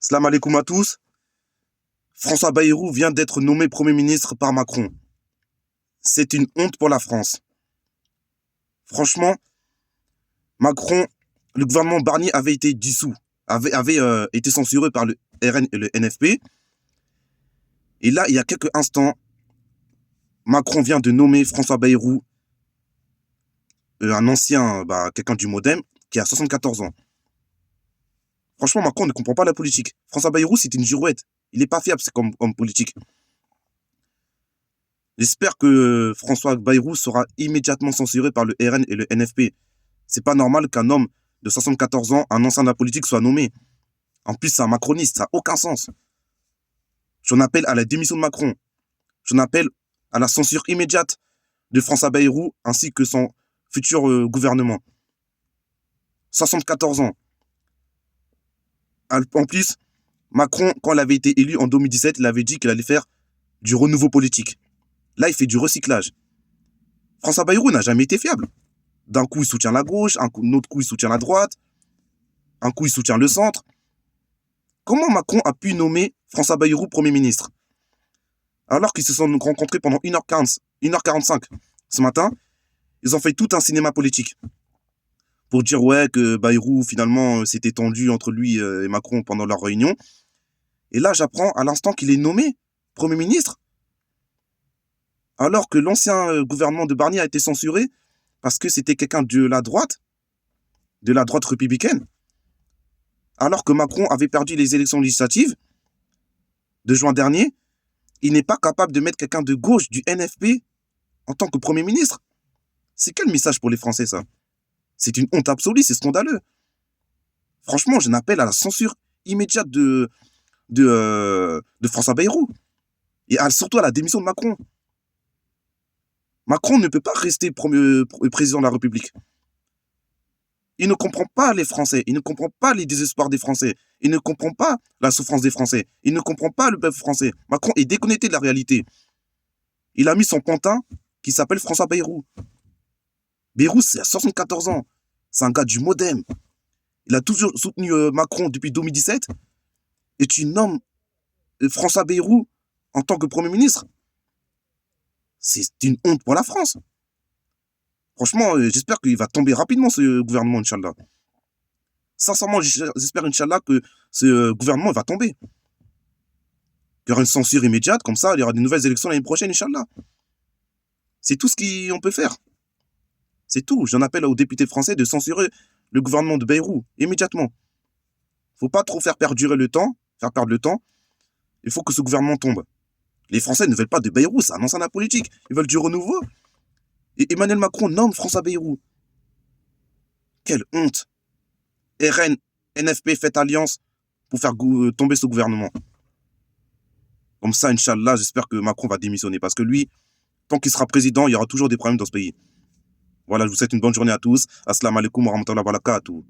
Salam alaikum à tous. François Bayrou vient d'être nommé Premier ministre par Macron. C'est une honte pour la France. Franchement, Macron, le gouvernement Barnier avait été dissous, avait été censuré par le RN et le NFP. Et là, il y a quelques instants, Macron vient de nommer François Bayrou, un ancien, quelqu'un du Modem, qui a 74 ans. Franchement, Macron ne comprend pas la politique. François Bayrou, c'est une girouette. Il n'est pas fiable comme politique. J'espère que François Bayrou sera immédiatement censuré par le RN et le NFP. C'est pas normal qu'un homme de 74 ans, un ancien de la politique, soit nommé. En plus, c'est un macroniste, ça n'a aucun sens. J'en appelle à la démission de Macron. J'en appelle à la censure immédiate de François Bayrou ainsi que son futur gouvernement. 74 ans. En plus, Macron, quand il avait été élu en 2017, il avait dit qu'il allait faire du renouveau politique. Là, il fait du recyclage. François Bayrou n'a jamais été fiable. D'un coup, il soutient la gauche, un autre coup, il soutient la droite, un coup, il soutient le centre. Comment Macron a pu nommer François Bayrou Premier ministre alors qu'ils se sont rencontrés pendant 1h15, 1h45 ce matin? Ils ont fait tout un cinéma politique pour dire ouais que Bayrou, finalement, s'était tendu entre lui et Macron pendant leur réunion. Et là, j'apprends à l'instant qu'il est nommé Premier ministre, alors que l'ancien gouvernement de Barnier a été censuré parce que c'était quelqu'un de la droite républicaine, alors que Macron avait perdu les élections législatives de juin dernier. Il n'est pas capable de mettre quelqu'un de gauche du NFP en tant que Premier ministre. C'est quel message pour les Français, ça? C'est une honte absolue, c'est scandaleux. Franchement, je n'appelle à la censure immédiate de François Bayrou. Et surtout à la démission de Macron. Macron ne peut pas rester président de la République. Il ne comprend pas les Français. Il ne comprend pas les désespoirs des Français. Il ne comprend pas la souffrance des Français. Il ne comprend pas le peuple français. Macron est déconnecté de la réalité. Il a mis son pantin qui s'appelle François Bayrou. Bayrou, c'est à 74 ans. C'est un gars du Modem. Il a toujours soutenu Macron depuis 2017. Et tu nommes François Bayrou en tant que Premier ministre. C'est une honte pour la France. Franchement, j'espère qu'il va tomber rapidement, ce gouvernement, Inch'Allah. Sincèrement, j'espère, Inch'Allah, que ce gouvernement va tomber. Il y aura une censure immédiate, comme ça, il y aura de nouvelles élections l'année prochaine, Inch'Allah. C'est tout ce qu'on peut faire. C'est tout. J'en appelle aux députés français de censurer le gouvernement de Bayrou, immédiatement. Faut pas trop faire perdre le temps. Il faut que ce gouvernement tombe. Les Français ne veulent pas de Bayrou, c'est un ancien de la politique. Ils veulent du renouveau. Et Emmanuel Macron nomme François Bayrou. Quelle honte. RN, NFP, faites alliance pour faire tomber ce gouvernement. Comme ça, Inch'Allah, j'espère que Macron va démissionner. Parce que lui, tant qu'il sera président, il y aura toujours des problèmes dans ce pays. Voilà, je vous souhaite une bonne journée à tous. Assalamu alaikum wa rahmatullahi wa barakatuh.